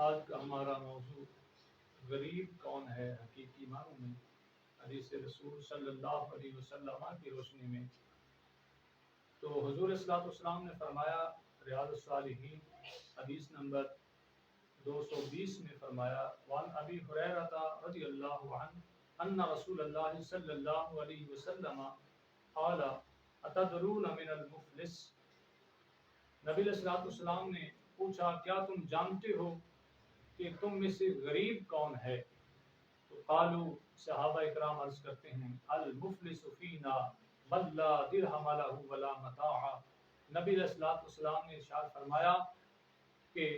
آج کا ہمارا موضوع غریب کون ہے حقیقی معنوں میں حدیث رسول صلی اللہ علیہ وسلم کی روشنی میں۔ تو حضور صلی اللہ علیہ وسلم نے فرمایا، ریاض الصالحین حدیث نمبر 220 میں فرمایا، وان ابی ہریرہ رضی اللہ عنہ ان رسول اللہ صلی اللہ علیہ وسلم قال اتدرون من المفلس، نبی علیہ الصلوۃ والسلام نے پوچھا کیا تم جانتے ہو کہ تم میں سے غریب کون ہے؟ تو قالو، صحابہ اکرام عرض کرتے ہیں، المفلس فینا من لا درہم لہ ولا متاع، نبی علیہ الصلوۃ والسلام نے ارشاد فرمایا کہ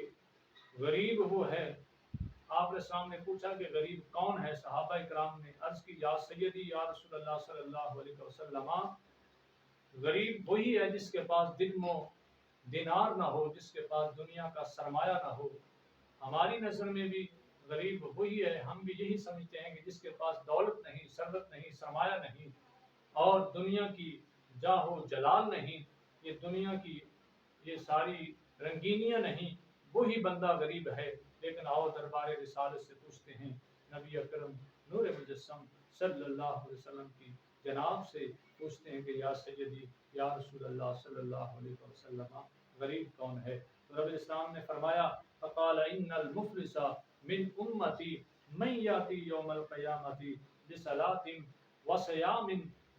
غریب وہ ہے۔ آپ علیہ السلام نے پوچھا کہ غریب کون ہے؟ صحابہ اکرام نے عرض کی، یا سیدی یا رسول اللہ صلی اللہ علیہ وسلم، غریب وہی ہے جس کے پاس درہم و دینار نہ ہو، جس کے پاس دنیا کا سرمایہ نہ ہو۔ ہماری نظر میں بھی غریب وہی ہے، ہم بھی یہی سمجھتے ہیں کہ جس کے پاس دولت نہیں، ثروت نہیں، سرمایہ نہیں، اور دنیا کی جاہ و جلال نہیں، یہ دنیا کی یہ ساری رنگینیاں نہیں، وہی بندہ غریب ہے۔ لیکن آؤ دربار رسالت سے پوچھتے ہیں، نبی اکرم نور مجسم صلی اللہ علیہ وسلم کی جناب سے پوچھتے ہیں کہ یا سیدی یا رسول اللہ صلی اللہ علیہ وسلم، غریب کون ہے؟ تو نبی اسلام نے فرمایا، فقال ان المفلس من امتی من یاتی یوم القیامت بصلاۃ وصیام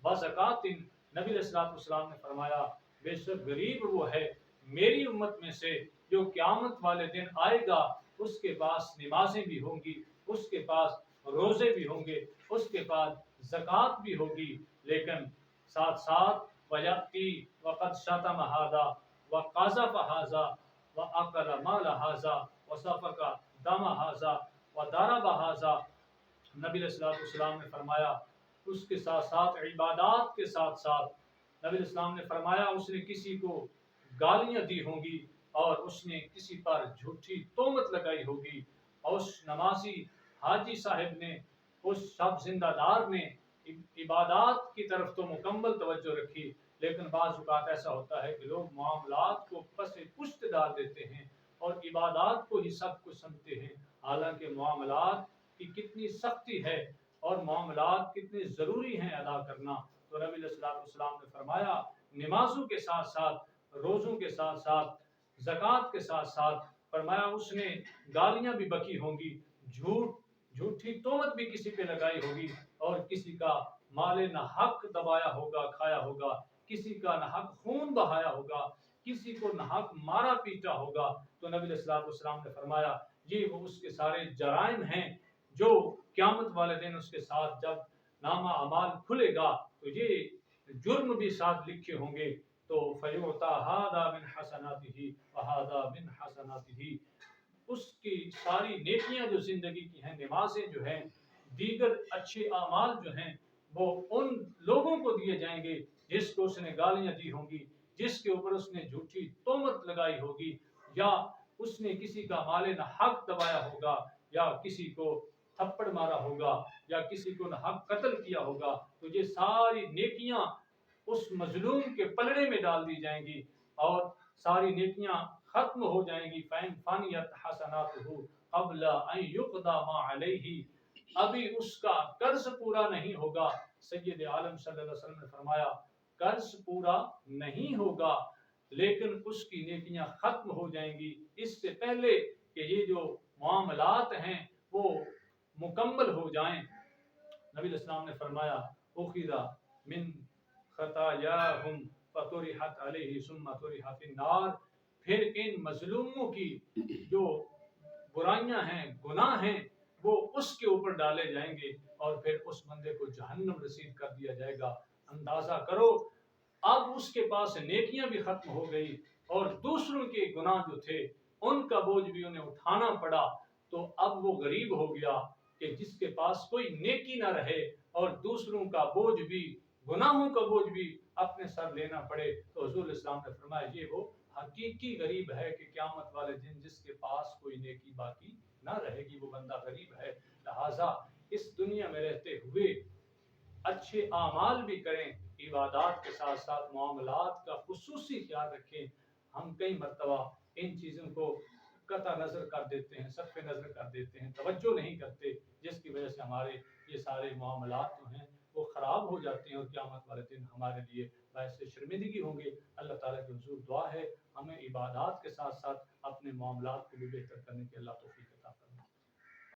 وزکات، نبی علیہ الصلوۃ والسلام نے فرمایا بے شک غریب وہ ہے میری امت میں سے جو قیامت والے دن آئے گا، اس کے پاس نمازیں بھی ہوں گی، اس کے پاس روزے بھی ہوں گے، اس کے پاس زکوٰۃ بھی ہوگی، لیکن ساتھ ساتھ وَيَأْتِي وَقَدْ شَتَمَ هَذَا وَقَذَفَ هَذَا وَأَكَلَ مَالَ هَذَا وَسَفَكَ دَمَ هَذَا وَضَرَبَ هَذَا، نبی علیہ الصلوۃ والسلام نے فرمایا اس کے ساتھ ساتھ عبادات کے ساتھ ساتھ نبی علیہ السلام نے فرمایا اس نے کسی کو گالیاں دی ہوں گی، اور اس نے کسی پر جھوٹی تہمت لگائی ہوگی، اور اس نمازی حاجی صاحب نے، اس سب زندہ دار نے عبادات کی طرف تو مکمل توجہ رکھی، لیکن بعض اوقات ایسا ہوتا ہے کہ لوگ معاملات کو پس پشت ڈال دیتے ہیں اور عبادات کو ہی سب کچھ سمجھتے ہیں، حالانکہ معاملات کی کتنی سختی ہے اور معاملات کتنے ضروری ہیں ادا کرنا۔ تو نبی علیہ الصلوۃ والسلام نے فرمایا نمازوں کے ساتھ ساتھ، روزوں کے ساتھ ساتھ، زکوٰۃ کے ساتھ ساتھ، فرمایا اس نے گالیاں بھی بکی ہوں گی، جھوٹی تہمت بھی کسی پہ لگائی ہوگی، اور کسی کا مال نہ حق دبایا ہوگا، کھایا ہوگا، کسی کا نہ حق خون بہایا ہوگا، کسی کو نہ حق مارا پیٹا ہوگا۔ تو نبی علیہ الصلوۃ والسلام نے فرمایا یہ وہ اس کے سارے جرائم ہیں جو قیامت والے دن اس کے ساتھ جب نامہ اعمال کھلے گا تو یہ جرم بھی ساتھ لکھے ہوں گے۔ تو فیعطیٰ ھذا من حسناتہ وھذا من حسناتہ، اس کی ساری نیکیاں جو زندگی کی ہیں، نمازیں جو ہیں، دیگر اچھے اعمال جو ہیں، وہ ان لوگوں کو دیے جائیں گے جس کو اس نے گالیاں دی ہوں گی، جس کے اوپر اس نے جھوٹی تہمت لگائی ہوگی، یا اس نے کسی کا مال نہ حق دبایا ہوگا، یا کسی کو تھپڑ مارا ہوگا، یا کسی کو نہ حق قتل کیا ہوگا، تو یہ ساری نیکیاں اس مظلوم کے پلڑے میں ڈال دی جائیں گی اور ساری نیکیاں ختم ہو جائیں گی۔ فَإِنْ فَنِيَتْ حَسَنَاتُهُ قَبْلَ أَنْ يُقْضَى مَا عَلَيْهِ، ابھی اس کا قرض پورا نہیں ہوگا۔ سید عالم صلی اللہ علیہ وسلم نے فرمایا قرض پورا نہیں ہوگا لیکن اس کی نیکیاں ختم ہو جائیں گی اس سے پہلے کہ یہ جو معاملات ہیں وہ مکمل ہو جائیں۔ نبی علیہ السلام نے فرمایا اخذ من خطاياهم فطرحت علیہ ثم طرح فی النار، پھر ان مظلوموں کی جو برائیاں ہیں، گناہ ہیں، وہ اس کے اوپر ڈالے جائیں گے اور پھر اس بندے کو جہنم رسید کر دیا جائے گا۔ اندازہ کرو اب اس کے پاس نیکیاں بھی ختم ہو گئی اور دوسروں کے گناہ جو تھے ان کا بوجھ بھی انہیں اٹھانا پڑا، تو اب وہ غریب ہو گیا کہ جس کے پاس کوئی نیکی نہ رہے اور دوسروں کا بوجھ بھی، گناہوں کا بوجھ بھی اپنے سر لینا پڑے۔ تو حضور اسلام نے فرمایا یہ وہ حقیقی غریب ہے کہ قیامت والے دن جس کے پاس کوئی نیکی باقی نہ رہے گی، وہ بندہ غریب ہے۔ لہٰذا اس دنیا میں رہتے ہوئے اچھے اعمال بھی کریں، عبادات کے ساتھ ساتھ معاملات کا خصوصی خیال رکھیں۔ ہم کئی مرتبہ ان چیزوں کو قطع نظر کر دیتے ہیں، صرف نظر کر دیتے ہیں، توجہ نہیں کرتے، جس کی وجہ سے ہمارے یہ سارے معاملات جو ہیں وہ خراب ہو جاتے ہیں اور قیامت والے دن ہمارے لیے باعث شرمندگی ہوں گے۔ اللہ تعالیٰ کی حضور دعا ہے ہمیں عبادات کے ساتھ ساتھ اپنے معاملات کو بھی بہتر کرنے کی اللہ توفیق